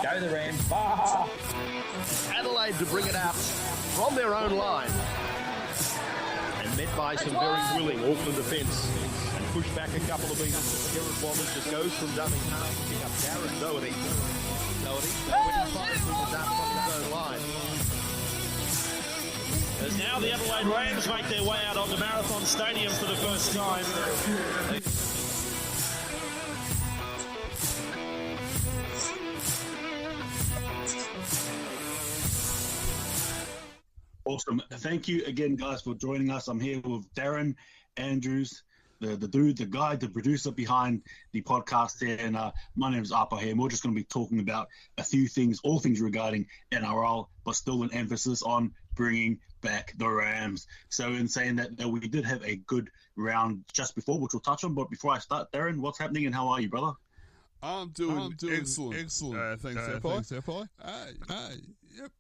Go the Rams. Bah! Adelaide to bring it out from their own line. And met by some very willing Auckland defence. And pushed back a couple of metres. The Bombers just goes from dummy half. Pick up Darren Doherty. Doherty, 25 metres out from his own line. As now the Adelaide Rams make their way out onto Marathon Stadium for the first time. Awesome. Thank you again, guys, for joining us. I'm here with Darren Andrews, the dude, the guy, the producer behind the podcast here. And my name is Apai here. And we're just going to be talking about a few things, all things regarding NRL, but still an emphasis on bringing back the Rams. So in saying that, we did have a good round just before, which we'll touch on. But before I start, Darren, what's happening and how are you, brother? I'm doing excellent. Excellent. Thanks, Apai.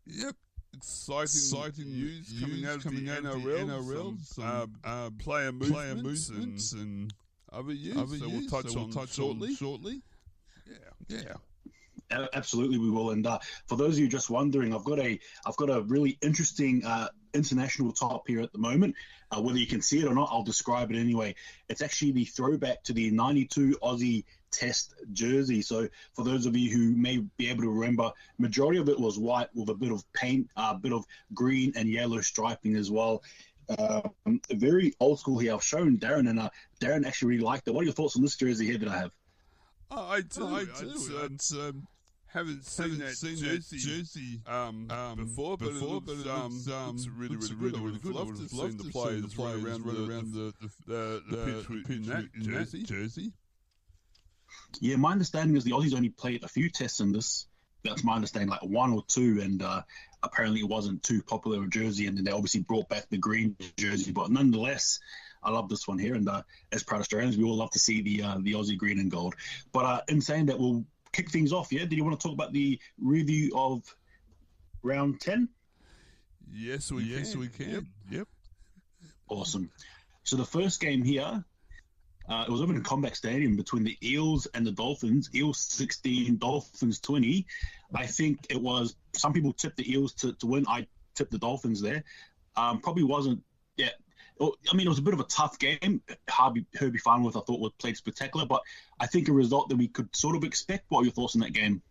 Yep. Exciting news coming out of the NRL. Some player movements and other news. So we'll touch on shortly. Yeah. Absolutely, we will. And for those of you just wondering, I've got a really interesting international top here at the moment. Whether you can see it or not, I'll describe it anyway. It's actually the throwback to the 92 Aussie Test jersey. So for those of you who may be able to remember, majority of it was white with a bit of paint, a bit of green and yellow striping as well. Very old school here. I've shown Darren, and Darren actually really liked it. What are your thoughts on this jersey here that I have? I do. Haven't seen that jersey before, but it looks really good. I'd love to see the players run around the pitch in that jersey. Yeah, my understanding is the Aussies only played a few tests in this. That's my understanding, like one or two, and apparently it wasn't too popular a jersey, and then they obviously brought back the green jersey. But nonetheless, I love this one here, and as proud Australians, we all love to see the Aussie green and gold. But in saying that, we'll kick things off, yeah? Do you want to talk about the review of round 10? Yes, we can. Yep. Awesome. So the first game here, it was over in Combat Stadium between the Eels and the Dolphins. Eels 16, Dolphins 20. I think it was, some people tipped the Eels to win. I tipped the Dolphins there. Probably wasn't, yeah. I mean, it was a bit of a tough game. Herbie Farnworth, I thought, played spectacular, but I think a result that we could sort of expect. What are your thoughts on that game?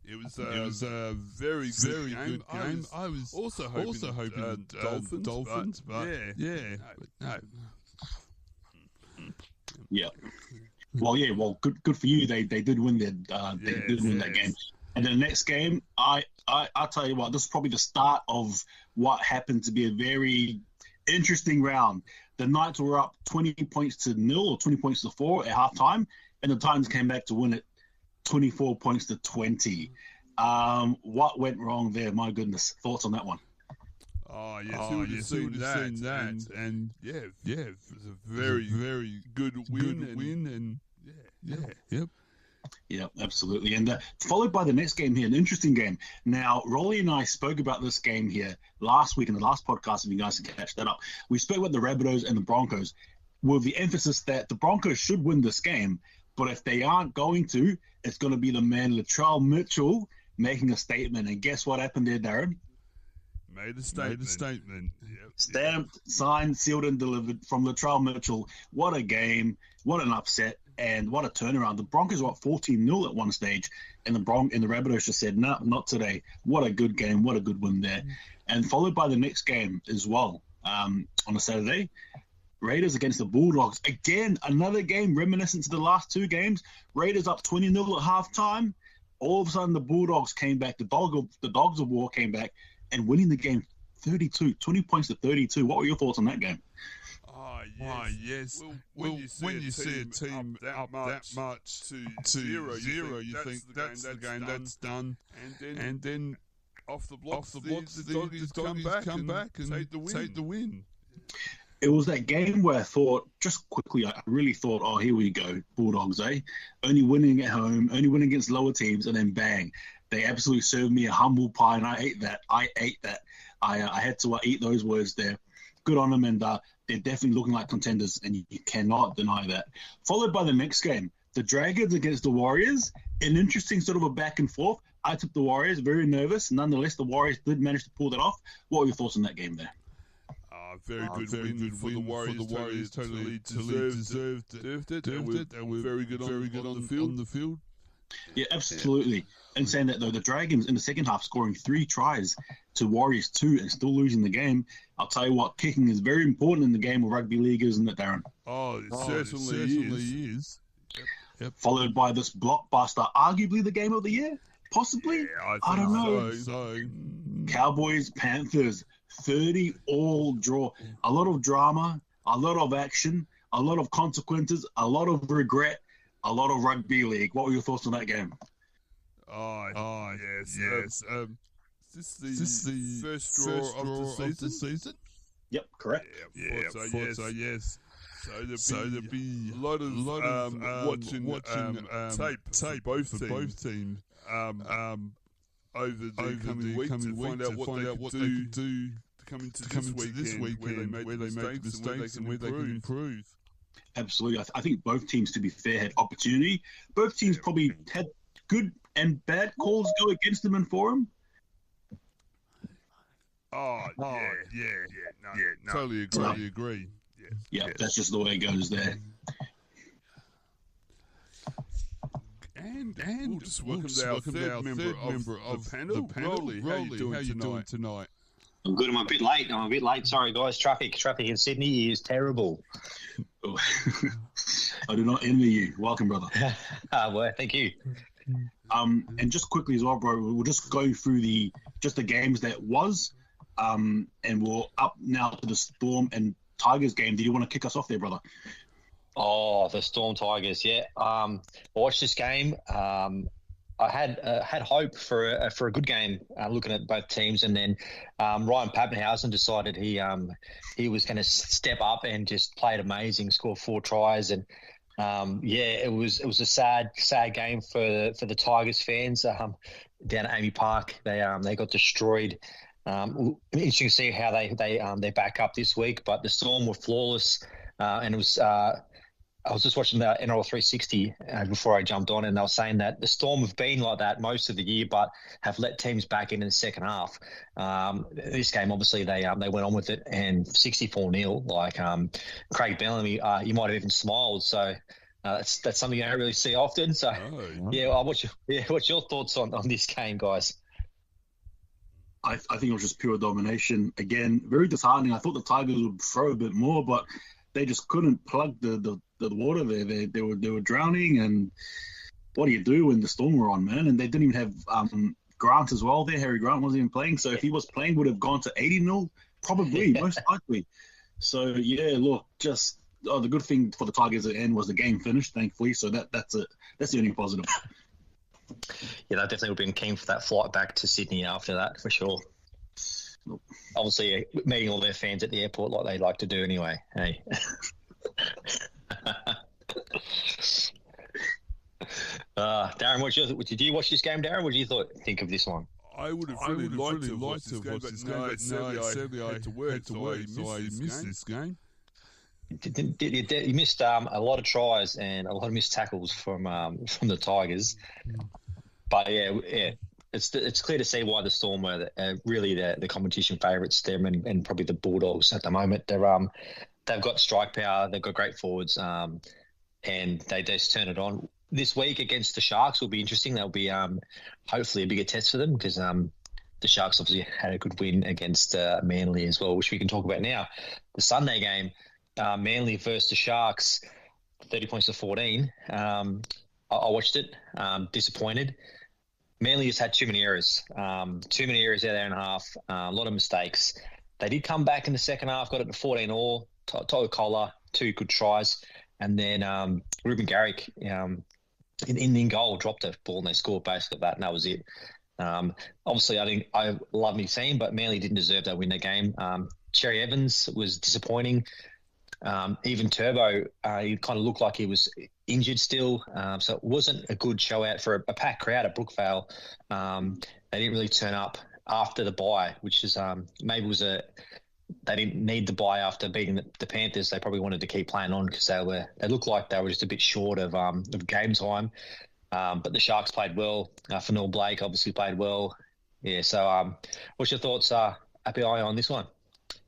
It was a very good game. I was also hoping Dolphins, but yeah. No. Yeah. Well, good for you. They did win that game. And then the next game, I tell you what, this is probably the start of what happened to be a very interesting round. The Knights were up 20 points to 0 or 20 points to 4 at halftime, and the Titans came back to win it 24 points to 20. What went wrong there? My goodness. Thoughts on that one? Oh, yes, who would have seen that? And yeah, it was a very good win. Yeah, absolutely. And followed by the next game here, an interesting game. Now, Rolly and I spoke about this game here last week in the last podcast, if you guys can catch that up. We spoke about the Rabbitohs and the Broncos with the emphasis that the Broncos should win this game, but if they aren't going to, it's going to be the man Latrell Mitchell making a statement. And guess what happened there, Darren? Made a statement. Yep. Stamped, signed, sealed, and delivered from Latrell Mitchell. What a game. What an upset. And what a turnaround. The Broncos were up 14-0 at one stage, and the Rabbitohs just said, no, not today. What a good game. What a good win there. And followed by the next game as well on a Saturday, Raiders against the Bulldogs. Again, another game reminiscent to the last two games. Raiders up 20-0 at halftime. All of a sudden, the Bulldogs came back. The Dogs of War came back and winning the game 20 points to 32. What were your thoughts on that game? Oh, yes. Well, when you see a team up that much to 0, you think that's the game, that's done. And then off the blocks, the Doggies come back and take the win. It was that game where I thought, just quickly, I really thought, oh, here we go, Bulldogs, eh? Only winning at home, only winning against lower teams, and then bang. They absolutely served me a humble pie, and I ate that. I had to eat those words there. Good on them, and they're definitely looking like contenders, and you cannot deny that. Followed by the next game, the Dragons against the Warriors, an interesting sort of a back and forth. I took the Warriors, very nervous. Nonetheless, the Warriors did manage to pull that off. What were your thoughts on that game there? Very good win for the Warriors. Totally deserved it. And we're very good on the field. Yeah, absolutely. And saying that, though, the Dragons in the second half scoring 3 tries to Warriors 2 and still losing the game. I'll tell you what, kicking is very important in the game of rugby league, isn't it, Darren? It certainly is. Yep. Followed by this blockbuster, arguably the game of the year, possibly. Yeah, I don't know. So. Cowboys, Panthers, 30-all draw. A lot of drama, a lot of action, a lot of consequences, a lot of regret, a lot of rugby league. What were your thoughts on that game? Yes. Is this the first draw of the season? Yep, correct. Yes. So there'll be a lot of watching tape for both teams over the coming week to find out what they could do to come into this weekend where they made mistakes and where they can improve. Absolutely. I think both teams, to be fair, had opportunity. Both teams probably had good and bad calls go against them and for them. Totally agree. Yeah, that's just the way it goes there. And we'll just welcome our third member of the panel. Rolly, how you doing tonight? I'm good. I'm a bit late. Sorry, guys. Traffic in Sydney is terrible. I do not envy you. Welcome, brother. Well, thank you. And just quickly as well, bro, we'll just go through the games that was, and we're up now to the Storm and Tigers game. Do you want to kick us off there, brother? Oh, the Storm Tigers, yeah. I watched this game. I had hope for a good game, looking at both teams, and then Ryan Papenhuyzen decided he was going to step up and just played amazing, scored 4 tries, and it was a sad game for the Tigers fans down at Amy Park. They got destroyed. Interesting to see how they back up this week, but the Storm were flawless, and it was. I was just watching the NRL 360 before I jumped on, and they were saying that the Storm have been like that most of the year, but have let teams back in the second half. This game, obviously, they went on with it, and 64-0. Like Craig Bellamy, you might have even smiled. So that's something you don't really see often. So what's your thoughts on this game, guys? I think it was just pure domination. Again, very disheartening. I thought the Tigers would throw a bit more, but they just couldn't plug the water there. They were drowning, and what do you do when the Storm were on, man? And they didn't even have Grant as well there. Harry Grant wasn't even playing. So if he was playing, would have gone to 80-0, probably, most likely. So, yeah, look, just the good thing for the Tigers at the end was the game finished, thankfully. So that's it. That's the only positive. Yeah, they definitely would have been keen for that flight back to Sydney after that, for sure. Nope. Obviously, meeting all their fans at the airport like they like to do anyway. Hey. Darren, did you watch this game, Darren? What did you think of this one? I would have really liked to watch this game, but sadly I had to work, so I missed this game. You missed a lot of tries and a lot of missed tackles from the Tigers. But yeah, it's clear to see why the Storm are really the competition favourites. Them and probably the Bulldogs at the moment. They've got strike power. They've got great forwards, and they just turn it on. This week against the Sharks will be interesting. That'll be hopefully a bigger test for them because the Sharks obviously had a good win against Manly as well, which we can talk about now. The Sunday game, Manly versus the Sharks, 30 points to 14. I watched it, disappointed. Manly just had too many errors. Too many errors out there in half, a lot of mistakes. They did come back in the second half, got it to 14-all. Total Collar, 2 good tries. And then Ruben Garrick in goal dropped a ball and they scored basically that, and that was it. Obviously, I love my team, but Manly didn't deserve that win that game. Cherry Evans was disappointing. Even Turbo, he kind of looked like he was injured still. So it wasn't a good show out for a packed crowd at Brookvale. They didn't really turn up after the bye, which is maybe they didn't need the bye after beating the Panthers. They probably wanted to keep playing on because they looked like they were just a bit short of game time. But the Sharks played well. Fanil Blake obviously played well. Yeah, so what's your thoughts, Apai, on this one?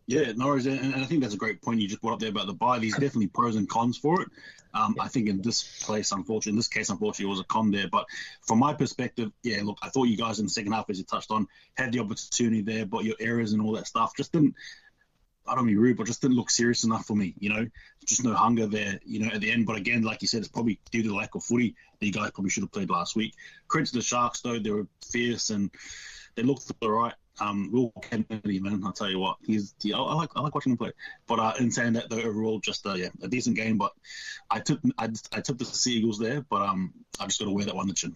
Yeah, no worries. And I think that's a great point you just brought up there about the bye. There's definitely pros and cons for it. I think in this case, unfortunately, it was a con there. But from my perspective, yeah, look, I thought you guys in the second half, as you touched on, had the opportunity there, but your errors and all that stuff just didn't, I don't mean rude, but just didn't look serious enough for me, Just no hunger there, at the end. But again, like you said, it's probably due to the lack of footy that you guys probably should have played last week. Credit to the Sharks, though. They were fierce and they looked all right. Will Kennedy, man, I'll tell you what, I like watching him play. But in saying that, though, overall, just a decent game. But I took the Sea Eagles there, but I just got to wear that one to the chin.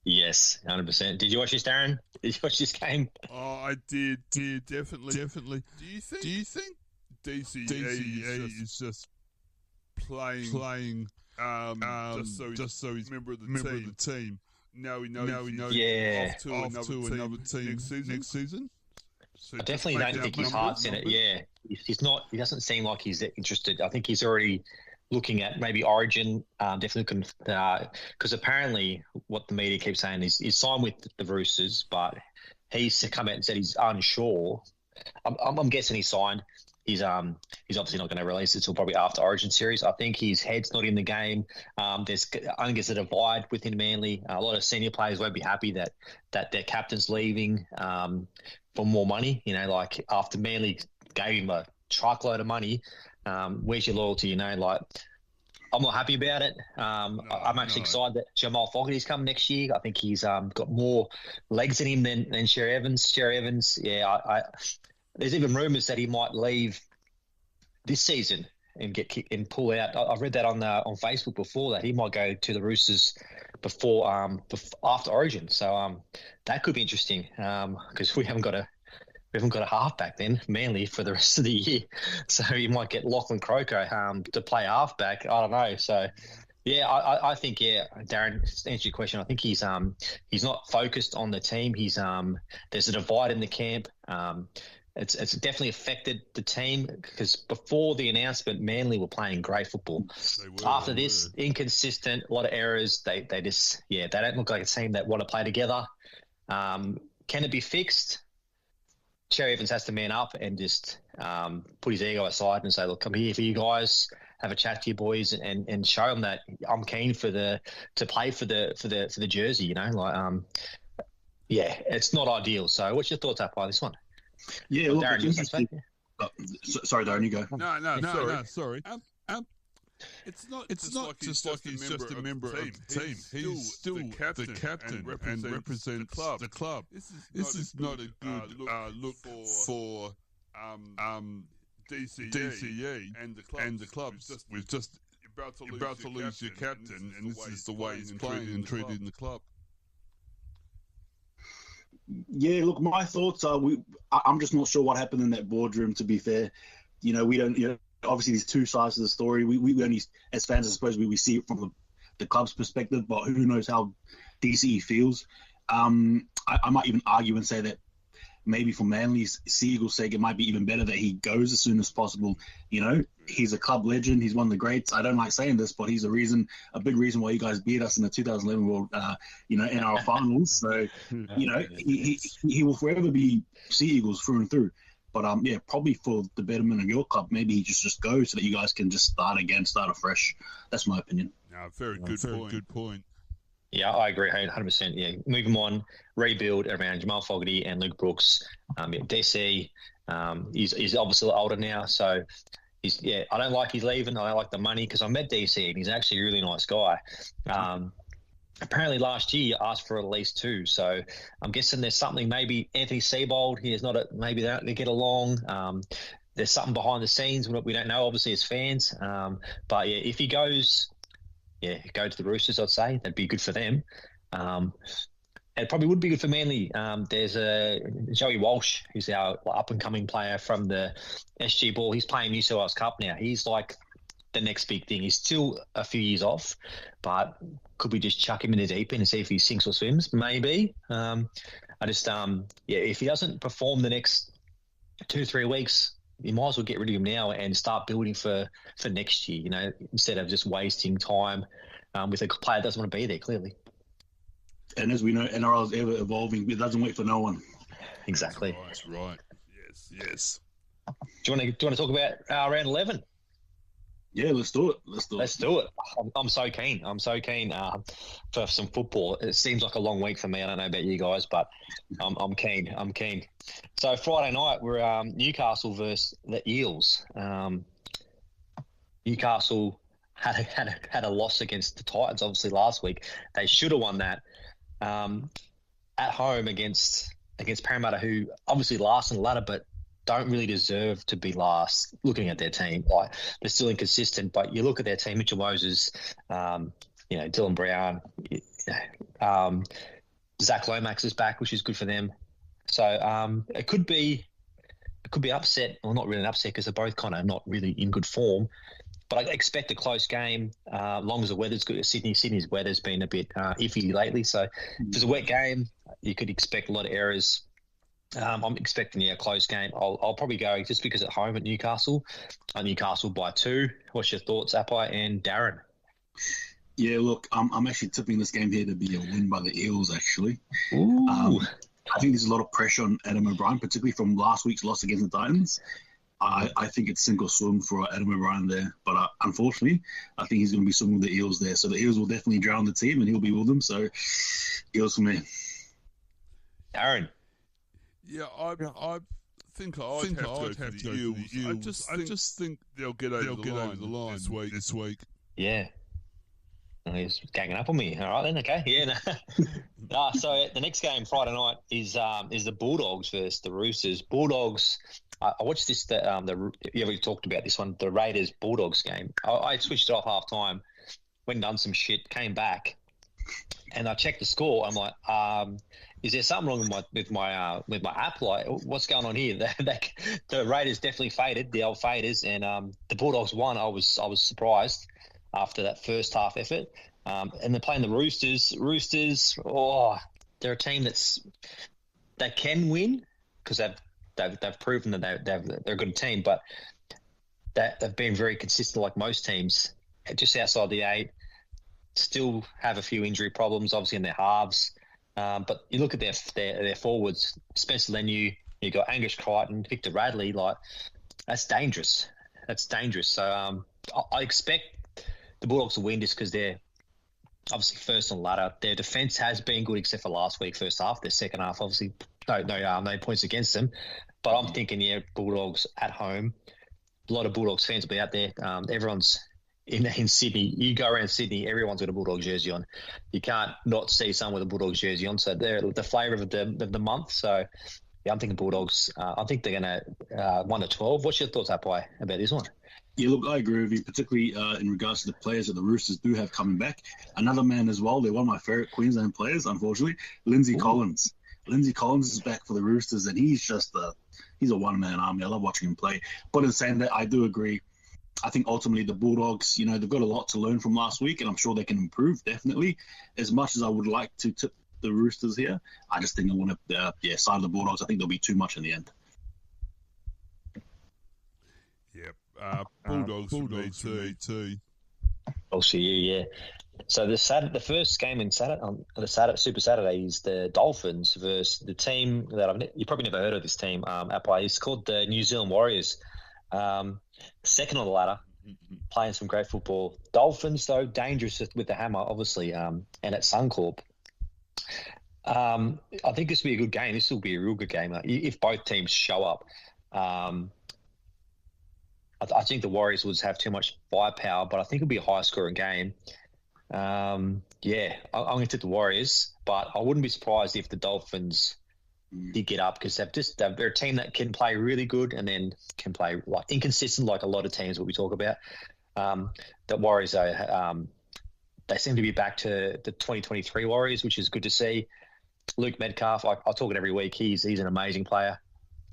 Yes, 100%. Did you watch this, Darren? Did you watch this game? Oh, I did, definitely. Do you think DCE is just playing just so he's a member of the team? Now we know. Yeah. Off to another team next season. So I definitely don't think his heart's in it. Yeah, he's not. He doesn't seem like he's interested. I think he's already looking at maybe Origin. Definitely because apparently what the media keeps saying is he's signed with the Roosters, but he's come out and said he's unsure. I'm guessing he signed. He's obviously not going to release it until probably after Origin series. I think his head's not in the game. I think there's a divide within Manly. A lot of senior players won't be happy that their captain's leaving for more money. Like after Manly gave him a truckload of money, where's your loyalty? I'm not happy about it. I'm actually excited that Jamal Fogarty's come next year. I think he's got more legs in him than Sherry Evans. Sherry Evans, there's even rumours that he might leave this season and get kicked and pull out. I've read that on Facebook before, that he might go to the Roosters before after Origin. So that could be interesting because we haven't got a halfback then, Manly, for the rest of the year. So you might get Lachlan Croker to play halfback. I don't know. So yeah, I think Darren, to answer your question, I think he's not focused on the team. There's a divide in the camp. It's definitely affected the team because before the announcement, Manly were playing great football. After this, inconsistent, a lot of errors. They don't look like a team that want to play together. Can it be fixed? Cherry Evans has to man up and just put his ego aside and say, "Look, I'm here for you guys. Have a chat to you boys and show them that I'm keen to play for the jersey." It's not ideal. So, what's your thoughts on this one? Yeah, look, Darren, sorry, Darren, you go. No, sorry. It's not just like he's just a member of the team. He's still the captain and represents the club. This is not a good look for DCE and the club. We've just about to lose your captain, and this is the way he's playing and treated in the club. Yeah, look, my thoughts are I'm just not sure what happened in that boardroom, to be fair. We don't, obviously there's two sides to the story. We only, as fans, I suppose, we see it from the club's perspective, but who knows how DCE feels. I might even argue and say that maybe for Manly's Sea Eagles' sake, it might be even better that he goes as soon as possible. He's a club legend. He's one of the greats. I don't like saying this, but he's a big reason why you guys beat us in the 2011 World, in our finals. So, he will forever be Sea Eagles through and through. But probably for the betterment of your club, maybe he just goes so that you guys can just start afresh. That's my opinion. Very good point. Yeah, I agree 100%. Yeah, move him on, rebuild around Jamal Fogarty and Luke Brooks. DC, he's obviously older now, so I don't like he's leaving. I don't like the money because I met DC and he's actually a really nice guy. Apparently last year you asked for at least two, so I'm guessing there's something. Maybe Anthony Seibold, maybe they get along. There's something behind the scenes we don't know, obviously, as fans. But yeah, if he goes. Yeah, go to the Roosters, I'd say. That'd be good for them. It probably would be good for Manly. There's Joey Walsh, who's our up-and-coming player from the SG Ball. He's playing New South Wales Cup now. He's like the next big thing. He's still a few years off, but could we just chuck him in the deep end and see if he sinks or swims? Maybe. If he doesn't perform the next 2-3 weeks, you might as well get rid of him now and start building for next year, instead of just wasting time with a player that doesn't want to be there, clearly. And as we know, NRL is ever evolving. It doesn't wait for no one. Exactly. That's right. Yes. Do you want to talk about round 11? Yeah, let's do it. Let's do it. I'm so keen. For some football. It seems like a long week for me. I don't know about you guys, but I'm keen. So Friday night we're Newcastle versus the Eels. Newcastle had a loss against the Titans obviously last week. They should have won that at home against Parramatta, who obviously last in the ladder, but don't really deserve to be last. Looking at their team, like they're still inconsistent. But you look at their team: Mitchell Moses, Dylan Brown, Zach Lomax is back, which is good for them. So it could be upset, or not really an upset because they're both kind of not really in good form. But I expect a close game, long as the weather's good. Sydney's weather's been a bit iffy lately, so if it's a wet game, you could expect a lot of errors. I'm expecting a close game. I'll probably go just because at home at Newcastle. Newcastle by 2. What's your thoughts, Apai and Darren? Yeah, look, I'm actually tipping this game here to be a win by the Eels, actually. Ooh. I think there's a lot of pressure on Adam O'Brien, particularly from last week's loss against the Titans. I think it's sink or swim for Adam O'Brien there. But unfortunately, I think he's going to be swimming with the Eels there. So the Eels will definitely drown the team and he'll be with them. So Eels for me. Darren? Yeah, I think I'd have to go for the Eels. I just think they'll get over the line this week. Yeah. He's ganging up on me. All right then, okay. Yeah. No. So the next game Friday night is the Bulldogs versus the Roosters. Bulldogs. I watched this. We talked about this one. The Raiders Bulldogs game. I switched it off half time, went and done some shit, came back, and I checked the score. I'm like, is there something wrong with my app? Like, what's going on here? The Raiders definitely faded, the old faders, and the Bulldogs won. I was surprised after that first half effort. And they're playing the Roosters. Roosters, they're a team that can win because they've proven that they're a good team, but they've been very consistent like most teams, just outside the 8. Still have a few injury problems, obviously in their halves. But you look at their forwards, Spencer Leniu, you got Angus Crichton, Victor Radley, like that's dangerous. So I expect the Bulldogs to win just because they're obviously first on the ladder. Their defence has been good except for last week, first half. Their second half, obviously, no points against them. But I'm thinking, Bulldogs at home. A lot of Bulldogs fans will be out there. Everyone's in Sydney. You go around Sydney, everyone's got a Bulldogs jersey on. You can't not see someone with a Bulldogs jersey on. So they're the flavour of the month. So, yeah, I'm thinking Bulldogs. I think they're going to 1-12. What's your thoughts, Apai, about this one? Yeah, look, I agree with you, particularly in regards to the players that the Roosters do have coming back. Another man as well, they're one of my favourite Queensland players, unfortunately, Lindsay Collins. Lindsay Collins is back for the Roosters, and he's just he's a one-man army. I love watching him play. But in saying that, I do agree. I think ultimately the Bulldogs, they've got a lot to learn from last week, and I'm sure they can improve, definitely. As much as I would like to tip the Roosters here, I just think I want to side the Bulldogs. I think there'll be too much in the end. Bulldogs for me too. I'll see you, yeah. So the first game on the Super Saturday is the Dolphins versus the team that you probably never heard of. This team, Apai. It's called the New Zealand Warriors. Second on the ladder, playing some great football. Dolphins, though, dangerous with the hammer, obviously, and at Suncorp. I think this will be a good game. This will be a real good game if both teams show up. I think the Warriors would have too much firepower, but I think it'll be a high-scoring game. I'm going to tip the Warriors, but I wouldn't be surprised if the Dolphins did get up because they're a team that can play really good and then can play like inconsistent, like a lot of teams what we talk about. The Warriors, they seem to be back to the 2023 Warriors, which is good to see. Luke Metcalf, I talk it every week. He's an amazing player.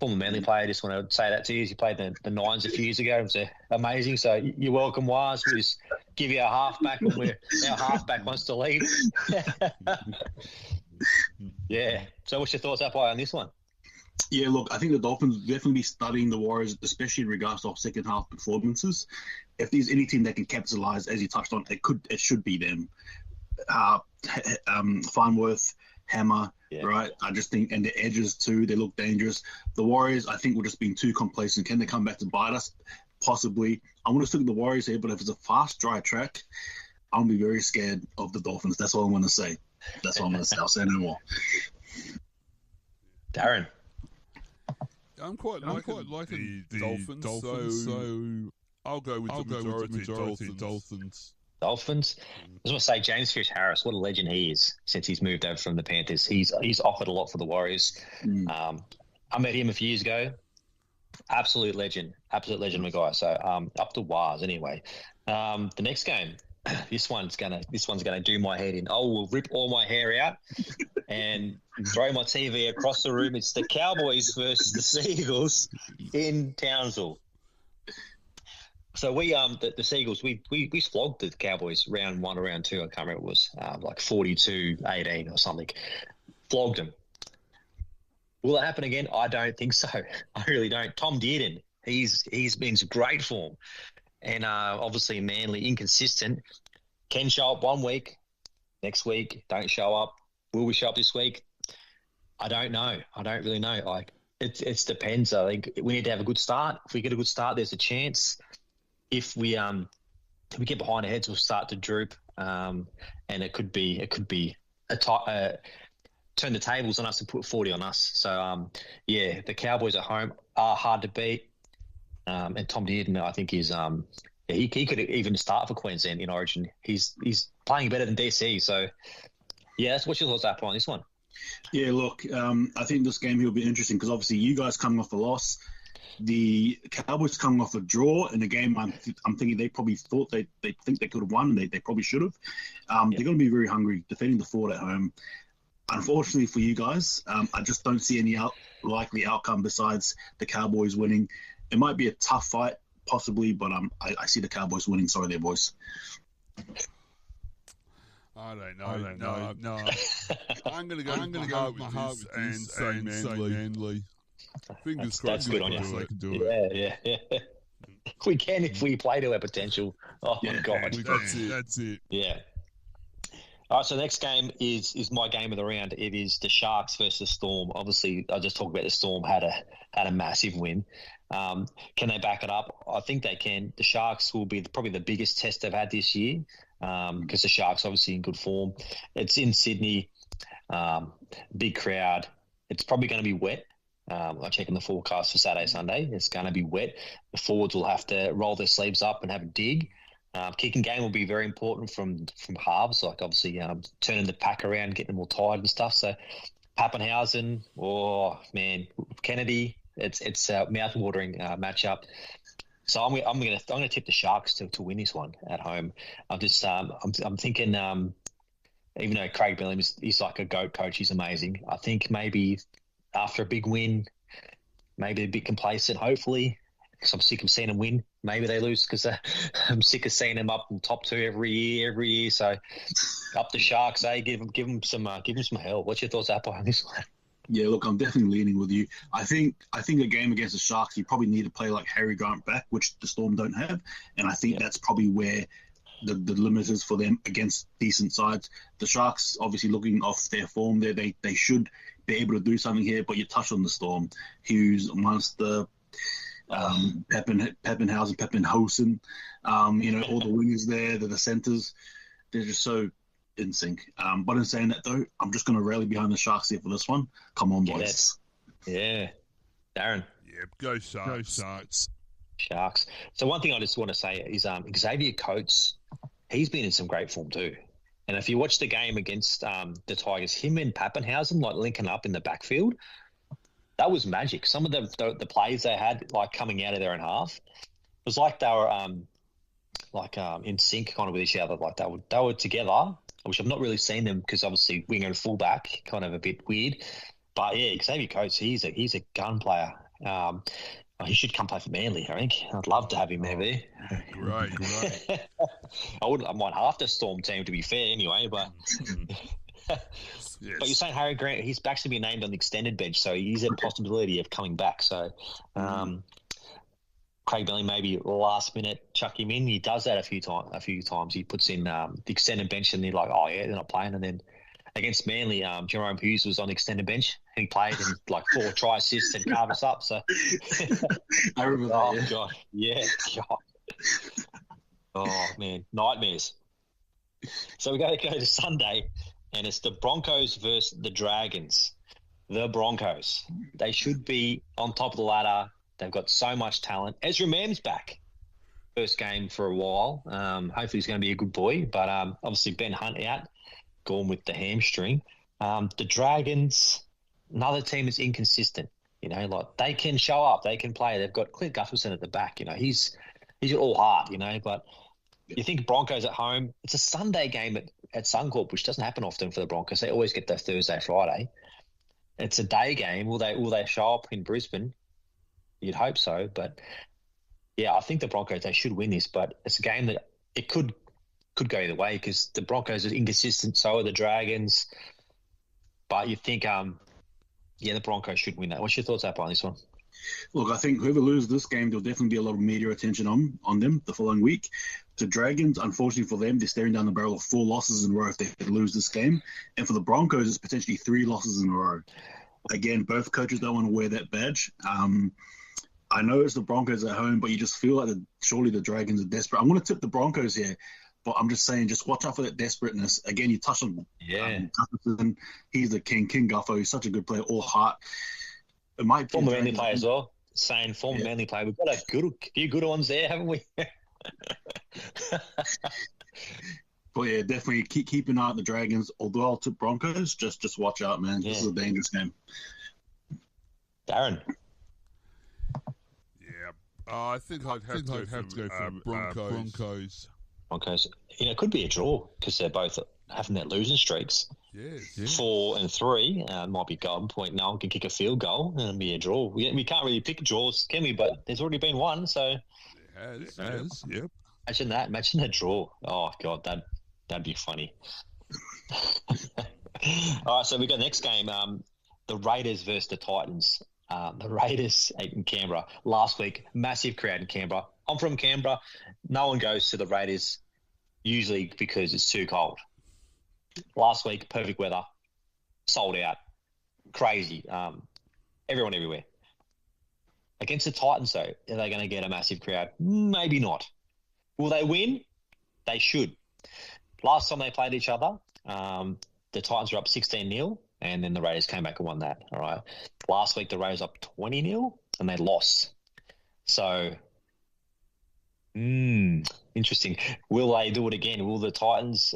Former Manly player, just want to say that to you. He played the Nines a few years ago. It was amazing. So you're welcome, Waz. We just give you a halfback when our halfback wants to lead. Yeah. So what's your thoughts, Apai, on this one? Yeah, look, I think the Dolphins will definitely be studying the Warriors, especially in regards to second half performances. if there's any team that can capitalize, as you touched on, it should be them. Farnworth, Hammer, right? I just think, and the edges too, they look dangerous. The Warriors, I think, we're just being too complacent. Can they come back to bite us? Possibly. I want to stick with the Warriors here, but if it's a fast, dry track, I'll be very scared of the Dolphins. That's all I'm going to say. That's all I'm going to say. I'll say no more. Darren. I'm quite liking the Dolphins, so I'll go with the majority Dolphins. Dolphins. I just want to say, James Harris, what a legend he is since he's moved over from the Panthers. He's offered a lot for the Warriors. I met him a few years ago. Absolute legend of a guy. So up to wires anyway. The next game, this one's gonna do my head in. I will rip all my hair out and throw my TV across the room. It's the Cowboys versus the Seagulls in Townsville. So we the Seagulls we flogged the Cowboys round 1 or round 2. I can't remember what it was, like 42-18 or something. Flogged them. Will it happen again? I don't think so. I really don't. Tom Dearden, he's been in great form, and obviously Manly inconsistent. Can show up 1 week, next week don't show up. Will we show up this week? I don't know. I don't really know. Like it depends. I think we need to have a good start. If we get a good start, there's a chance. If we get behind our heads, we'll start to droop, and it could be turn the tables on us and put 40 on us. So the Cowboys at home are hard to beat, and Tom Dearden, I think, is he could even start for Queensland in Origin. He's playing better than DC. So what's your thoughts on this one? Yeah, look, I think this game here will be interesting because obviously you guys coming off a loss. The Cowboys coming off a draw in a game. I'm thinking they probably thought they think they could have won. They probably should have. They're going to be very hungry defending the fort at home. Unfortunately for you guys, I just don't see any likely outcome besides the Cowboys winning. It might be a tough fight, possibly, but I see the Cowboys winning. Sorry there, boys. I don't know. No. I'm going to go with my heart and say Manly. Fingers crossed. That's good on you. I can do it. Yeah. We can if we play to our potential. Oh, my God. That's it. Yeah. All right, so the next game is my game of the round. It is the Sharks versus Storm. Obviously, I just talked about the Storm had a massive win. Can they back it up? I think they can. The Sharks will be probably the biggest test they've had this year because the Sharks obviously in good form. It's in Sydney, big crowd. It's probably going to be wet. I'm checking the forecast for Saturday, Sunday. It's going to be wet. The forwards will have to roll their sleeves up and have a dig. Kicking game will be very important from halves, like obviously turning the pack around, getting them all tired and stuff. So Pappenhausen, Kennedy, it's a mouth-watering matchup. So I'm gonna tip the Sharks to win this one at home. I'm thinking even though Craig Bellamy he's like a GOAT coach, he's amazing. I think maybe after a big win, maybe a bit complacent, hopefully, because I'm sick of seeing them win. Maybe they lose because I'm sick of seeing them up in top 2 every year. So up the Sharks, give them some hell. What's your thoughts, Apai, on this one? Yeah, look, I'm definitely leaning with you. I think a game against the Sharks, you probably need to play like Harry Grant back, which the Storm don't have, and I think that's probably where the limit is for them against decent sides. The Sharks, obviously looking off their form, they should be able to do something here. But you touch on the Storm, Hughes, Munster, Pappenhausen, all the wingers there, the centers, they're just so in sync. But in saying that, though, I'm just going to rally behind the Sharks here for this one. Come on, boys. Yeah. Darren. Yeah, go Sharks. Sharks. So one thing I just want to say is Xavier Coates, he's been in some great form too. And if you watch the game against the Tigers, him and Pappenhausen like linking up in the backfield, that was magic. Some of the plays they had, like coming out of there in half, it was like they were in sync kind of with each other. Like they were together, which I've not really seen them because obviously winger and fullback, kind of a bit weird. But yeah, Xavier Coates, he's a gun player. He should come play for Manly, I think. I'd love to have him there. Great. I might have to Storm team to be fair anyway, but yes. But you're saying Harry Grant, he's actually been named on the extended bench, so he's a possibility of coming back. So Craig Bellamy maybe last minute chuck him in. He does that a few times. He puts in the extended bench and they're like, oh yeah, they're not playing. And then against Manly, Jerome Hughes was on the extended bench and he played and like 4 try assists and carved us up. So I remember that. Oh God, yeah, God. Oh man, nightmares. So we go to Sunday, and it's the Broncos versus the Dragons. The Broncos. They should be on top of the ladder. They've got so much talent. Ezra Mam's back. First game for a while. Hopefully he's going to be a good boy. But obviously Ben Hunt out, gone with the hamstring. The Dragons, another team is inconsistent. You know, like they can show up, they can play. They've got Clint Gutherson at the back. You know, he's all heart. You know, but you think Broncos at home. It's a Sunday game at Suncorp, which doesn't happen often for the Broncos. They always get their Thursday, Friday. It's a day game. Will they show up in Brisbane? You'd hope so, but yeah, I think the Broncos, they should win this, but it's a game that it could go either way because the Broncos are inconsistent, so are the Dragons. But you think, the Broncos should win that. What's your thoughts, Apai, on this one? Look, I think whoever loses this game, there'll definitely be a lot of media attention on them the following week. The Dragons, unfortunately for them, they're staring down the barrel of 4 losses in a row if they lose this game. And for the Broncos, it's potentially 3 losses in a row. Again, both coaches don't want to wear that badge. I know it's the Broncos at home, but you just feel like surely the Dragons are desperate. I'm going to tip the Broncos here, but I'm just saying, just watch out for that desperateness. Again, you touched on Gutherson. He's the king. King Guffo. He's such a good player, all heart. It might former Manly player as well. Saying former Manly player. We've got a few good ones there, haven't we? But yeah, definitely keep an eye on the Dragons. Although I'll tip Broncos, just watch out, man. This is a dangerous game. Darren. I think I'd have to go for Broncos. Broncos. You know, it could be a draw because they're both having their losing streaks. Yes. 4 and 3 might be golden point. No one can kick a field goal and it'll be a draw. We can't really pick draws, can we? But there's already been one, so it has. Yep. Imagine that. Imagine that draw. Oh God, that'd be funny. All right, so we got the next game. The Raiders versus the Titans. The Raiders in Canberra last week, massive crowd in Canberra. I'm from Canberra. No one goes to the Raiders usually because it's too cold. Last week, perfect weather, sold out, crazy. Everyone everywhere. Against the Titans, though, are they going to get a massive crowd? Maybe not. Will they win? They should. Last time they played each other, the Titans were up 16-0. And then the Raiders came back and won that. All right. Last week, the Raiders up 20-0, and they lost. So, interesting. Will they do it again? Will the Titans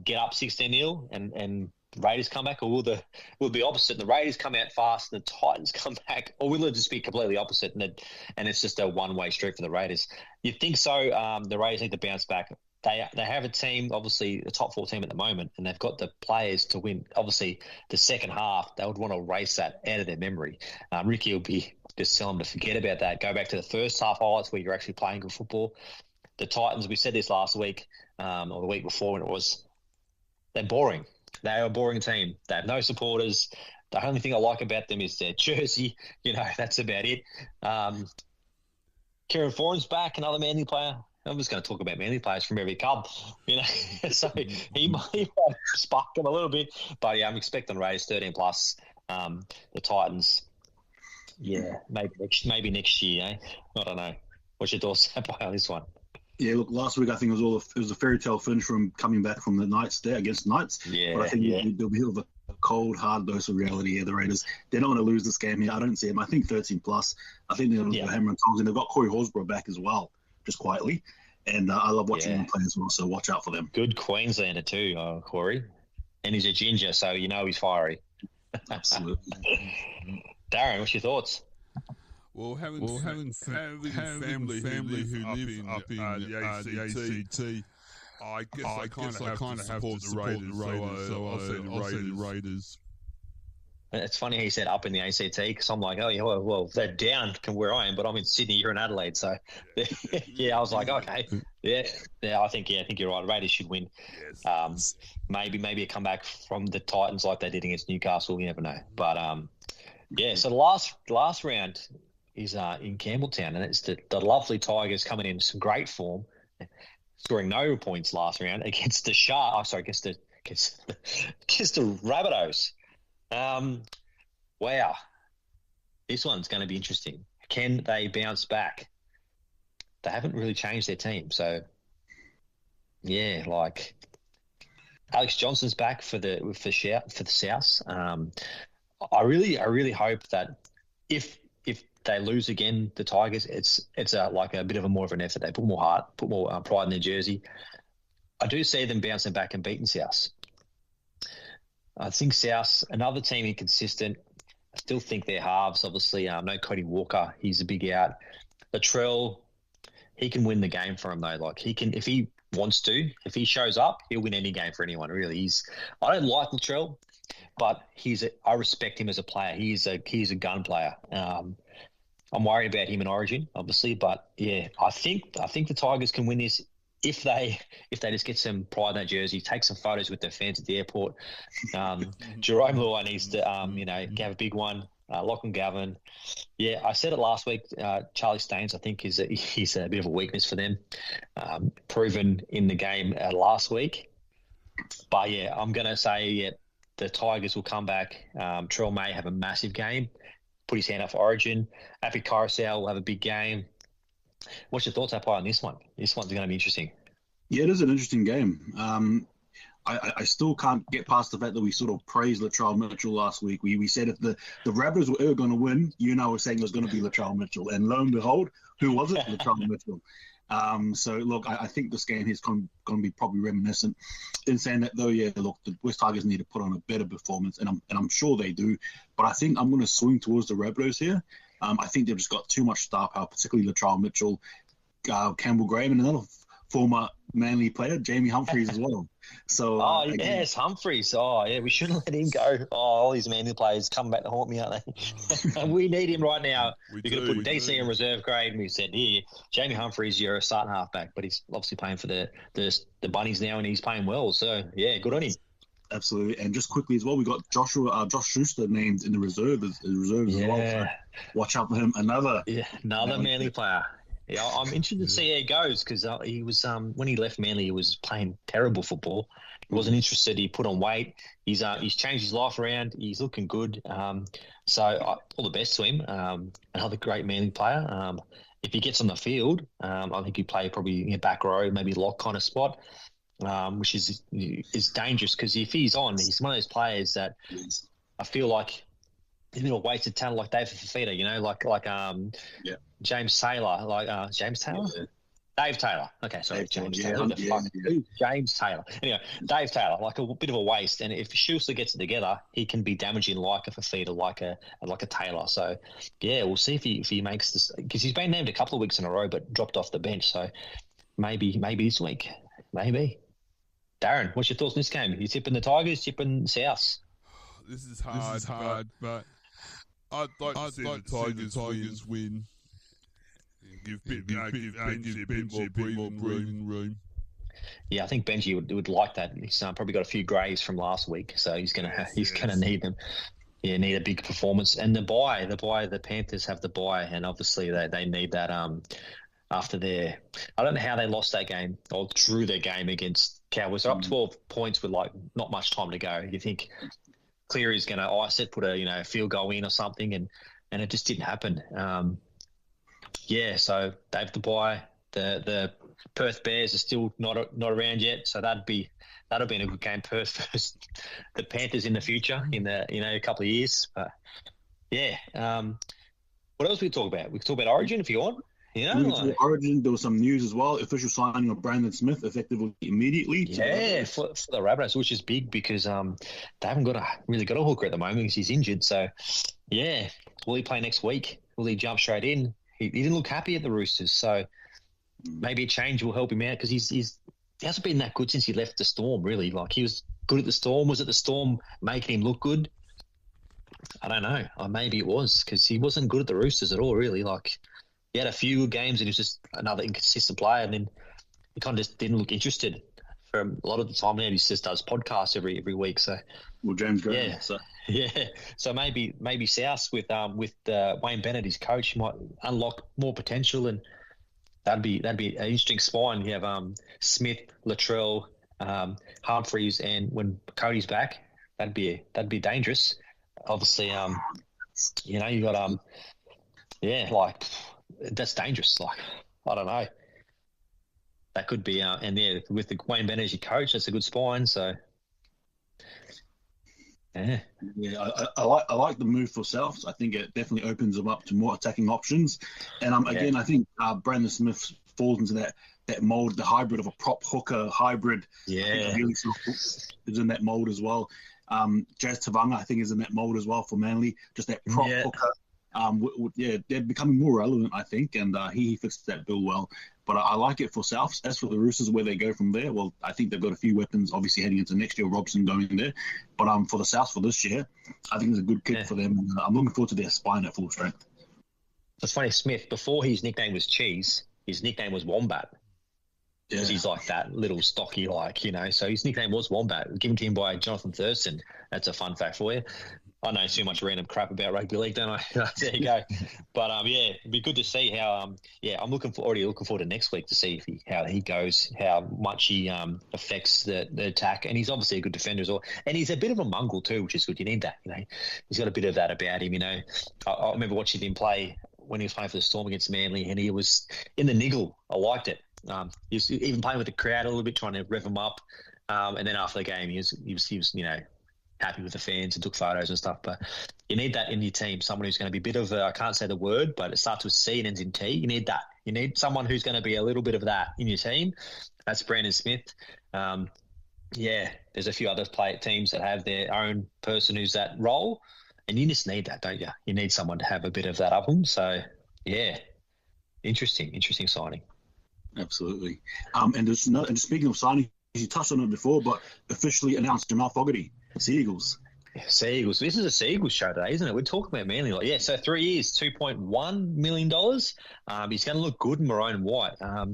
get up 16-0 and Raiders come back, or will it be opposite? The Raiders come out fast and the Titans come back, or will it just be completely opposite and it's just a one-way street for the Raiders? You think so? The Raiders need to bounce back. They have a team, obviously a top 4 team at the moment, and they've got the players to win. Obviously, the second half, they would want to erase that out of their memory. Ricky will be just telling them to forget about that. Go back to the first half highlights where you're actually playing good football. The Titans, we said this last week or the week before when it was, they're boring. They are a boring team. They have no supporters. The only thing I like about them is their jersey. You know, that's about it. Kieran Foran's back, another Manly player. I'm just going to talk about Manly players from every club, you know. So he might spark them a little bit. But, yeah, I'm expecting Raiders 13+. The Titans, maybe next year, eh? I don't know. What's your thoughts on this one? Yeah, look, last week I think it was a fairy tale finish from coming back from the Knights there against Knights. Yeah, but I think there'll be a cold, hard dose of reality here. The Raiders, they're not going to lose this game here. I don't see them. I think 13+. I think they're going to hammer and tongs, and they've got Corey Horsburgh back as well, just quietly. And I love watching him play as well, so watch out for them. Good Queenslander too, Corey. And he's a ginger, so you know he's fiery. Absolutely. Darren, what's your thoughts? Well, having family who live up in the ACT, I guess I kind of have to support the Raiders, so I'll say the Raiders. It's funny he said up in the ACT because I'm like, oh, yeah, well, they're down from where I am, but I'm in Sydney, you're in Adelaide. So, I was like, okay. Yeah, I think you're right. Raiders should win. Yes. Maybe a comeback from the Titans like they did against Newcastle. You never know. But, so the last round is in Campbelltown, and it's the lovely Tigers coming in some great form, scoring no points last round against the against the Rabbitohs. Wow, this one's going to be interesting. Can they bounce back? They haven't really changed their team, so yeah, like Alex Johnson's back for the Souths. I really hope that if they lose again, the Tigers, it's like a bit of a more of an effort. They put more heart, put more pride in their jersey. I do see them bouncing back and beating Souths. I think Souths, another team inconsistent. I still think they're halves. Obviously, no Cody Walker. He's a big out. Latrell, he can win the game for him though. Like he can, if he wants to, if he shows up, he'll win any game for anyone. Really, I don't like Latrell, but I respect him as a player. He's a gun player. I'm worried about him in Origin, obviously, but yeah, I think the Tigers can win this if they just get some pride in their jersey, take some photos with their fans at the airport. Jerome Luai needs to have a big one. Lachlan Gavin, yeah, I said it last week. Charlie Staines, I think, he's a bit of a weakness for them, proven in the game last week. But yeah, I'm gonna say the Tigers will come back. Trell may have a massive game, put his hand up for Origin. Api Carousel will have a big game. What's your thoughts, Apai, on this one? This one's going to be interesting. Yeah, it is an interesting game. I still can't get past the fact that we sort of praised Latrell Mitchell last week. We said if the Rabbitohs were ever going to win, you and I were saying it was going to be Latrell Mitchell. And lo and behold, who was it? Latrell Mitchell. So, look, I think this game is going to be probably reminiscent in saying that, though, yeah, look, the West Tigers need to put on a better performance, and I'm sure they do. But I think I'm going to swing towards the Rabbitohs here. I think they've just got too much star power, particularly Latrell Mitchell, Campbell Graham, and another former Manly player, Jamie Humphries as well. So, yes, Humphries. Oh, yeah, we shouldn't let him go. Oh, all these Manly players come back to haunt me, aren't they? We need him right now. We're going to put DC in reserve grade, and we said, here, Jamie Humphries, you're a starting halfback, but he's obviously playing for the Bunnies now, and he's playing well. So, yeah, good on him. Absolutely. And just quickly as well, we got Josh Schuster named in the reserves as well. So watch out for him. Another Manly player. Yeah, I'm interested to see how he goes because he was when he left Manly, he was playing terrible football. He wasn't interested. He put on weight. He's changed his life around. He's looking good. So all the best to him. Another great Manly player. If he gets on the field, I think he'd play probably in a back row, maybe lock kind of spot. Which is dangerous because if he's on, he's one of those players that I feel like he's a bit of a wasted talent, like David Fafita, like James Taylor, James Taylor, Dave Taylor. Okay, sorry, James Taylor. James Taylor. Anyway, Dave Taylor, like a bit of a waste. And if Schuster gets it together, he can be damaging like a Fafita, like a Taylor. So yeah, we'll see if he makes this because he's been named a couple of weeks in a row, but dropped off the bench. So maybe this week, maybe. Darren, what's your thoughts on this game? You tipping the Tigers, tipping Souths? This is hard, but I'd like to see the Tigers win. Give Benji a bit more breathing room. Yeah, I think Benji would like that. He's probably got a few greys from last week, so he's gonna need them. Yeah, need a big performance. And the Panthers have the bye, and obviously they need that. After I don't know how they lost that game or drew their game against Cowboys. They're up 12 points with like not much time to go. You think Cleary's going to ice it, put a field goal in or something, and it just didn't happen. So they have to buy. The Perth Bears are still not around yet, so that'll be a good game. Perth versus the Panthers in the future in a couple of years. But yeah, what else we talk about? We can talk about Origin if you want. Yeah, Origin, there was some news as well. Official signing of Brandon Smith effective immediately. Yeah, for the Rabbitohs, which is big because they haven't really got a hooker at the moment because he's injured. So, yeah, will he play next week? Will he jump straight in? He didn't look happy at the Roosters, so maybe a change will help him out because he hasn't been that good since he left the Storm, really. Like, he was good at the Storm. Was it the Storm making him look good? I don't know. Or maybe it was because he wasn't good at the Roosters at all, really. Like, he had a few good games and he was just another inconsistent player, and then he kind of just didn't look interested for a lot of the time now. He just does podcasts every week. So, well, James Graham. Yeah, so maybe South with Wayne Bennett, his coach, might unlock more potential, and that'd be an interesting spine. You have Smith, Latrell, Humphreys, and when Cody's back, that'd be dangerous. Obviously, you got like that's dangerous. Like, I don't know. That could be, and with the Wayne Bennett as your coach, that's a good spine. So, yeah, I like the move for Souths. I think it definitely opens them up to more attacking options. And again, I think Brandon Smith falls into that mold, the hybrid of a prop hooker hybrid. Yeah, I think really is in that mold as well. Jazz Tavanga, I think, is in that mold as well for Manly. Just that prop hooker. They're becoming more relevant, I think, and he fits that bill well. But I like it for Souths. As for the Roosters, where they go from there, well, I think they've got a few weapons, obviously, heading into next year, Robson going in there. But for the Souths for this year, I think it's a good kick for them. I'm looking forward to their spine at full strength. It's funny, Smith, before his nickname was Cheese, his nickname was Wombat. Yeah. He's like that little stocky, so his nickname was Wombat, given to him by Jonathan Thurston. That's a fun fact for you. I know too much random crap about rugby league, don't I? There you go. But it'd be good to see how. I'm already looking forward to next week to see how he goes, how much he affects the attack, and he's obviously a good defender as well. And he's a bit of a mongrel too, which is good. You need that, He's got a bit of that about him, I remember watching him play when he was playing for the Storm against Manly, and he was in the niggle. I liked it. He was even playing with the crowd a little bit, trying to rev him up. And then after the game, he was happy with the fans and took photos and stuff. But you need that in your team, someone who's going to be a bit of I can't say the word, but it starts with C and ends in T. You need that. You need someone who's going to be a little bit of that in your team. That's Brandon Smith. There's a few other teams that have their own person who's that role, and you just need that, don't you? You need someone to have a bit of that up them. So, interesting signing. Absolutely. And speaking of signing, you touched on it before, but officially announced Jamal Fogarty, Sea Eagles. Sea Eagles. This is a Sea Eagles show today, isn't it? We're talking about Manly. So 3 years, $2.1 million. He's going to look good in maroon and white. I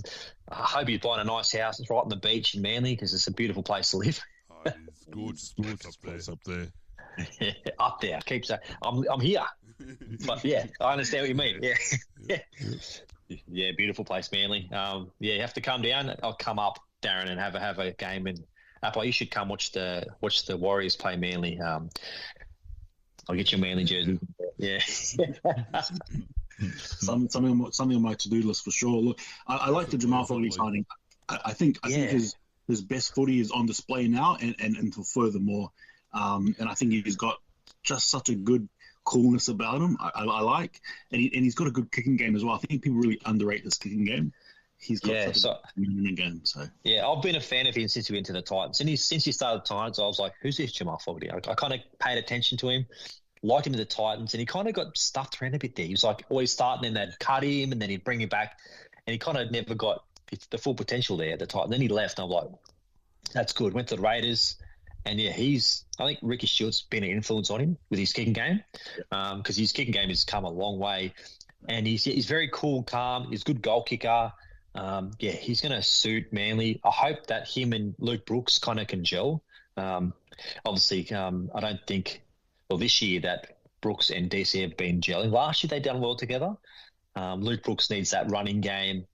hope he's buying a nice house. It's right on the beach in Manly because it's a beautiful place to live. It's gorgeous place up there. Up there. Keep saying, I'm here. But I understand what you mean. Yeah, beautiful place, Manly. You have to come down. I'll come up, Darren, and have a game. And Apai, you should come watch the Warriors play Manly. I'll get your Manly jersey. Yeah. something on my to-do list for sure. Look, I like the Jamal Fogarty signing. I think his best footy is on display now, and until furthermore. And I think he's got just such a good coolness about him. I like, and he's got a good kicking game as well. I think people really underrate this kicking game. He's got such a good game. So I've been a fan of him since he went to the Titans. And since he started the Titans, I was like, who's this Jamal Fogarty? I kind of paid attention to him, liked him to the Titans, and he kind of got stuffed around a bit there. He was like always starting, and they'd cut him, and then he'd bring him back, and he kind of never got the full potential there at the Titans. Then he left, and I'm like, that's good. Went to the Raiders. And I think Ricky Stewart's been an influence on him with his kicking game, because his kicking game has come a long way, and he's very cool, calm. He's a good goal kicker. He's going to suit Manly. I hope that him and Luke Brooks kind of can gel. Obviously, I don't think this year that Brooks and DC have been gelling. Last year they done well together. Luke Brooks needs that running game,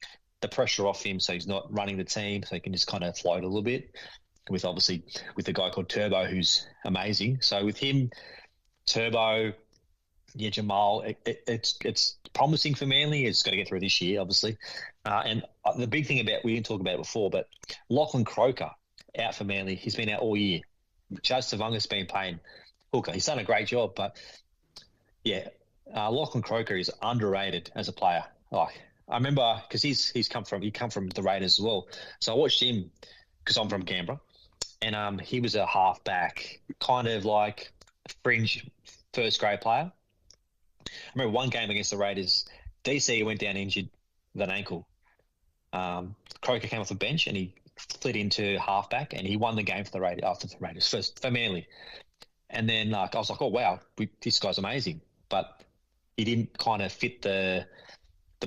the pressure off him, so he's not running the team, so he can just kind of float a little bit. With a guy called Turbo, who's amazing. So with him, Turbo, Jamal, it's promising for Manly. It's got to get through this year, obviously. And the big thing we didn't talk about it before, but Lachlan Croker out for Manly. He's been out all year. Jazz Tavanga's been playing hooker. He's done a great job, but Lachlan Croker is underrated as a player. Like, I remember because he come from the Raiders as well. So I watched him because I'm from Canberra. And he was a halfback, kind of like a fringe first-grade player. I remember one game against the Raiders, DC went down injured with an ankle. Croker came off the bench and he slid into halfback and he won the game for the Raiders for Manly. And then I was like, oh, wow, this guy's amazing. But he didn't kind of fit the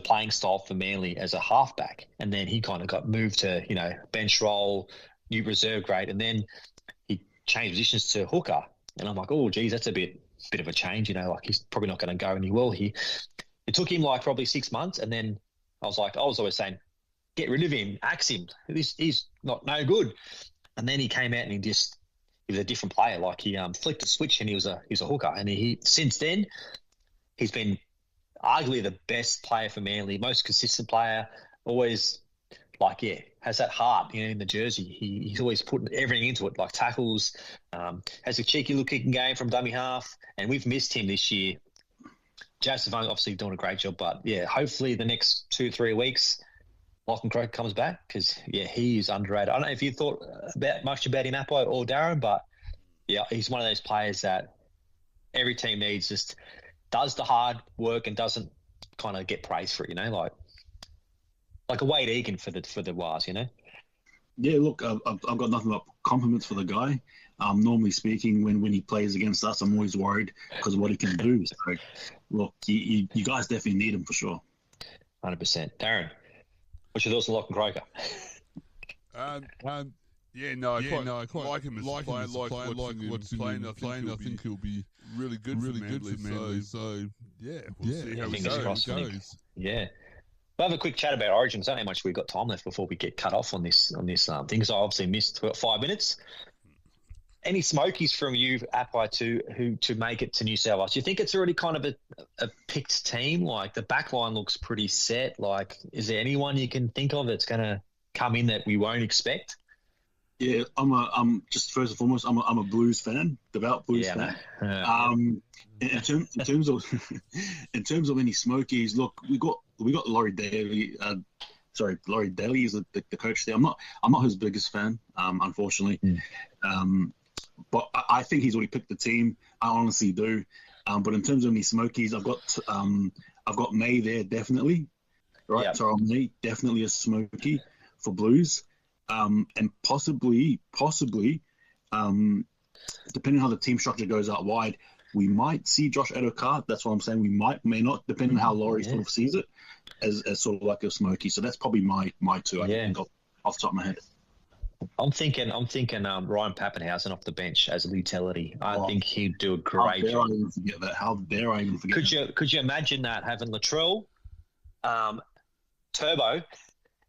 playing style for Manly as a halfback. And then he kind of got moved to, bench role, new reserve grade, and then he changed positions to hooker. And I'm like, oh, geez, that's a bit of a change, like he's probably not going to go anywhere. It took him like probably 6 months, and then I was always saying, get rid of him, axe him. He's no good. And then he came out and he was a different player. Like he flicked a switch and he was a hooker. And he since then he's been arguably the best player for Manly, most consistent player. Always has that heart in the jersey. He's always putting everything into it, like tackles. Has a cheeky little kicking game from dummy half, and we've missed him this year. Joseph obviously doing a great job, but hopefully the next 2-3 weeks, Lachlan Croker comes back because he is underrated. I don't know if you thought much about him, Apai or Darren, but he's one of those players that every team needs. Just does the hard work and doesn't kind of get praised for it. Like a Wade Egan for the Wars. Yeah, look, I've got nothing but compliments for the guy. Normally speaking, when he plays against us, I'm always worried because of what he can do. So, look, you guys definitely need him for sure. 100%. Darren, what's your thoughts on Lachlan Croker? I quite like him as a player. Like watching him playing. I think he'll be really good for Manly. So we'll see how he goes. Yeah. We'll have a quick chat about Origin. I don't know how much we've got time left before we get cut off on this thing, because I obviously missed about 5 minutes. Any smokies from you, Apai, to make it to New South Wales? Do you think it's already kind of a picked team? Like the back line looks pretty set. Like, is there anyone you can think of that's going to come in that we won't expect? Yeah, I'm just first and foremost, I'm a Blues fan, devout Blues fan. In terms of any smokies, look, we got Laurie Daly. Laurie Daly is the coach there. I'm not his biggest fan, unfortunately. But I think he's already picked the team. I honestly do. But in terms of any smokies, I've got May there definitely. Right, yep. So May definitely a smoky for Blues. And possibly, depending on how the team structure goes out wide, we might see Josh Adokar. That's what I'm saying. We may not, depending on how Laurie sort of sees it, as sort of like a smoky. So that's probably my two. I think off the top of my head. I'm thinking Ryan Pappenhausen off the bench as a utility. I think he'd do a great job. How dare I even forget that? Could you imagine that, having Latrell, Turbo,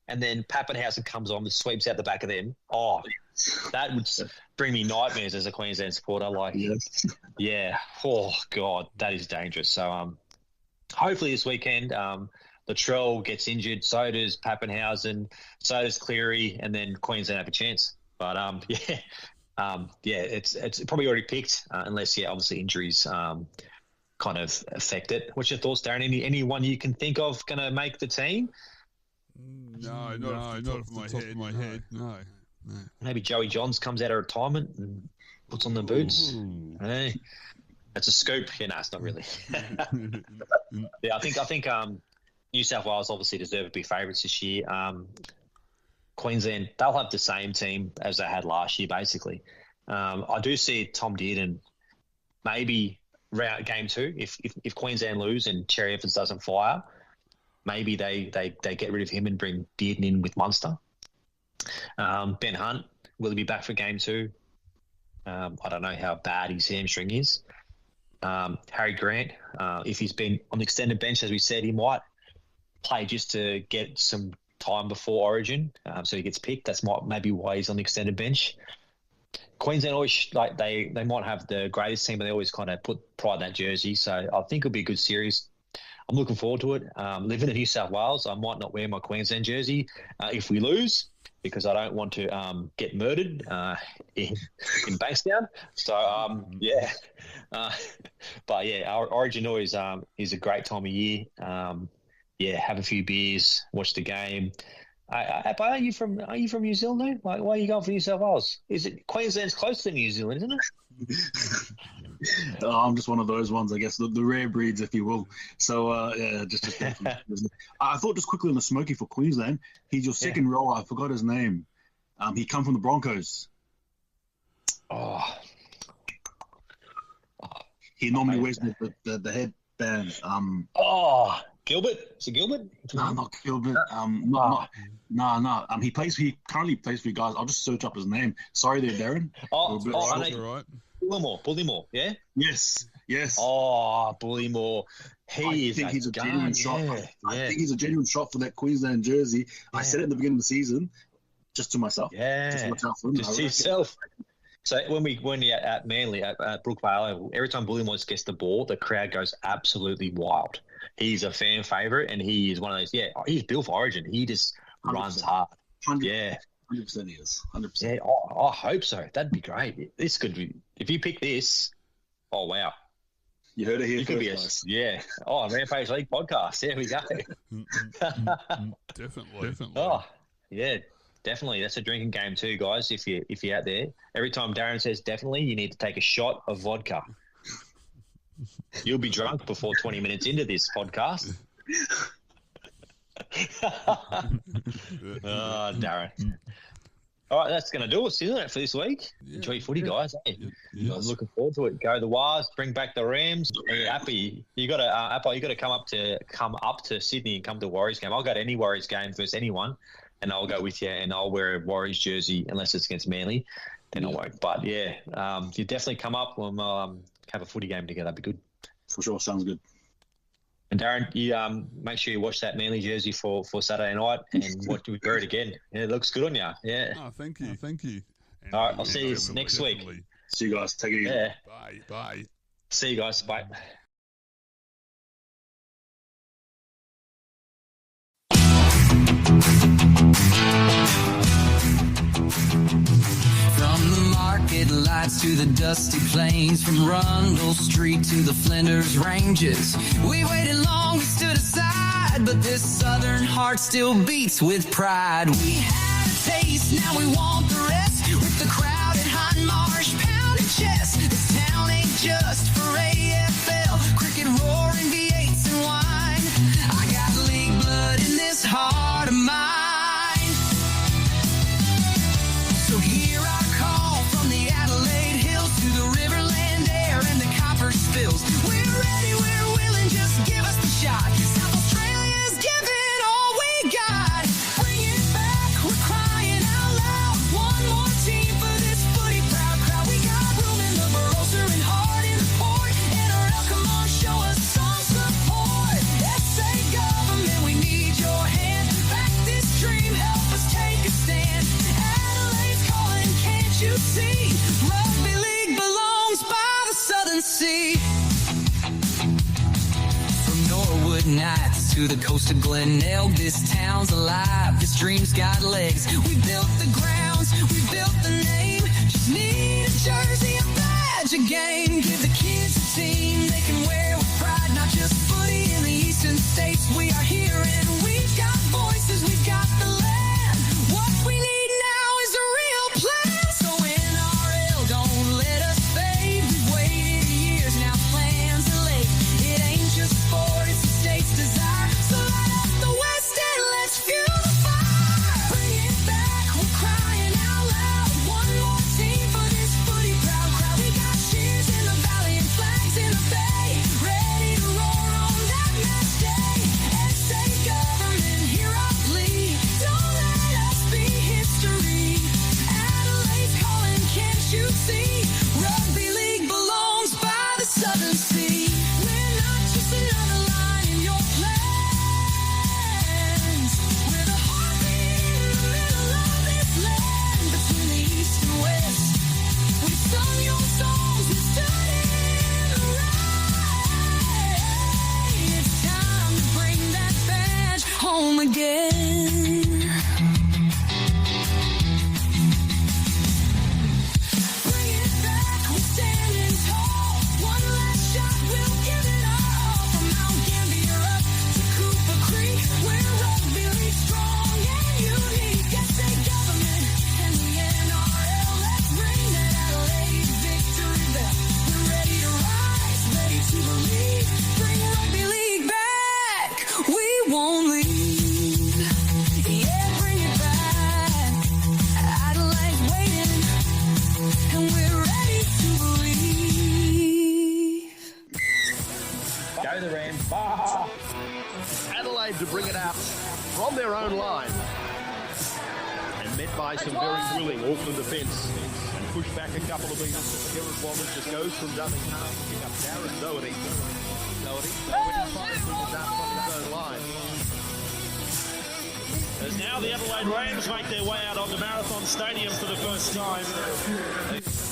and then Pappenhausen comes on and sweeps out the back of them? Oh, that would bring me nightmares as a Queensland supporter. Yeah. Oh, God, that is dangerous. So hopefully this weekend Latrell gets injured, so does Pappenhausen, so does Cleary, and then Queensland have a chance. But, it's probably already picked unless, obviously injuries kind of affect it. What's your thoughts, Darren? Anyone you can think of going to make the team? No, not off the top of my head. No. Maybe Joey Johns comes out of retirement and puts on the boots. Hey, that's a scoop. No, it's not really. I think New South Wales obviously deserve to be favourites this year. Queensland, they'll have the same team as they had last year, basically. I do see Tom Dearden maybe game 2 if Queensland lose and Cherry Evans doesn't fire. Maybe they get rid of him and bring Dearden in with Munster. Ben Hunt, will he be back for game 2? I don't know how bad his hamstring is. Harry Grant, if he's been on the extended bench, as we said, he might play just to get some time before Origin, so he gets picked. That's maybe why he's on the extended bench. Queensland always they might have the greatest team, but they always kind of put pride in that jersey. So I think it'll be a good series. I'm looking forward to it. Living in New South Wales, I might not wear my Queensland jersey if we lose, because I don't want to get murdered in Bankstown. So, our Origin always is a great time of year. Have a few beers, watch the game. Are you from New Zealand? Why are you going for New South Wales? Is it Queensland's closer to New Zealand, isn't it? I'm just one of those ones, I guess, the rare breeds, if you will. So, just I thought just quickly on the smoky for Queensland, he's your second rower. I forgot his name. He come from the Broncos. He normally wears the headband. Gilbert? Is it Gilbert? No, not Gilbert. No. He currently plays for you guys. I'll just search up his name. Sorry there, Darren. All right. Bullymore, yeah? Yes. Oh, Bullymore. I think he's a genuine shot. I think he's a genuine shot for that Queensland jersey. Yeah. I said it at the beginning of the season, just to myself. Yeah. Just watch out for him. Just to yourself. So when you're at Manly, at Brookvale, every time Bullymore gets the ball, the crowd goes absolutely wild. He's a fan favourite, and he is one of those, he's built for Origin. He just 100%. Runs hard. 100% he is. 100%. Yeah, I hope so. That'd be great. This could be, if you pick this, oh, wow. You heard it here first, guys. Rampage League podcast. There we go. Definitely. Oh, yeah, definitely. That's a drinking game too, guys, if you're out there. Every time Darren says definitely, you need to take a shot of vodka. You'll be drunk before 20 minutes into this podcast. Darren. All right, that's going to do us, isn't it, for this week? Yeah, enjoy your footy, guys. Hey, I'm looking forward to it. Go the Wars, bring back the Rams. Hey, Apai, you got to come up to Sydney and come to a Warriors game. I'll go to any Warriors game versus anyone, and I'll go with you, and I'll wear a Warriors jersey unless it's against Manly. Then I won't. But you definitely come up and have a footy game together. That'd be good. For sure, sounds good. And Darren, you make sure you watch that Manly jersey for Saturday night and wear it again. Yeah, it looks good on you. Yeah. Oh, thank you. And all right, I'll see you next week. See you guys. Take it easy. Yeah. Bye. See you guys. Bye. From the market lights to the dusty plains, from Rundle Street to the Flinders Ranges, we waited long, we stood aside, but this southern heart still beats with pride. We had a taste, now we want the rest, with the crowd at Hind Marsh pounding chest. This town ain't just for AFL, cricket roaring, V8s and wine. I got league blood in this heart of mine. So here I call from the Adelaide Hills to the Riverland air and the copper spills. We're ready, we're willing, just give us the shot. South Australia's giving all we got. Bring it back, we're crying out loud. One more team for this footy proud crowd. We got room in the Barossa and heart in the port. NRL, come on, show us some support. SA government, we need your hand. Back this dream, help us take a stand. Adelaide's calling, can't you see? Rugby League belongs by the Southern Sea. From Norwood Nights to the coast of Glenelg, this town's alive, this dream's got legs. We built the grounds, we built the name. Just need a jersey, a badge, a game. Give the kids a team they can wear with pride. Not just footy in the eastern states. We are here and we've got voices, we've got the land. What we need now is a real plan. So NRL, don't let us fade. We've waited years, now plans are laid. It ain't just sport, it's the state's desire. So light up the West End, let's fuel the fire. Bring it back, we're crying out loud. One more team for this footy proud crowd. We got cheers in the valley and flags in the bay, ready to roar on that match day. SA government, hear our plea. Don't let us be history. Adelaide's calling, can't you see? Rugby League belongs by the Southern Sea. We're not just another line in your plans. We're the heartbeat in the middle of this land. Between the east and west, we've sung your songs, we stood in the rain. It's time to bring that badge home again. Bring it back, we're standing tall. One last shot, we'll give it all. From Mount Gambier up to Cooper Creek, we're Rugby League strong and unique. SA government and the NRL, let's ring that Adelaide victory bell. We're ready to rise, ready to believe. Bring Rugby League back, we won't leave. Yeah, bring it back. Adelaide's waiting, and we're ready to believe. Go the Rams. Bye. Adelaide to bring it out from their own line. And met by some very willing Auckland defence. And pushed back a couple of metres. Correspondent just goes from dummy half to pick up Darren Doherty. Doherty trying to bring it down from his own line. As now the Adelaide Rams make their way out onto Marathon Stadium for the first time.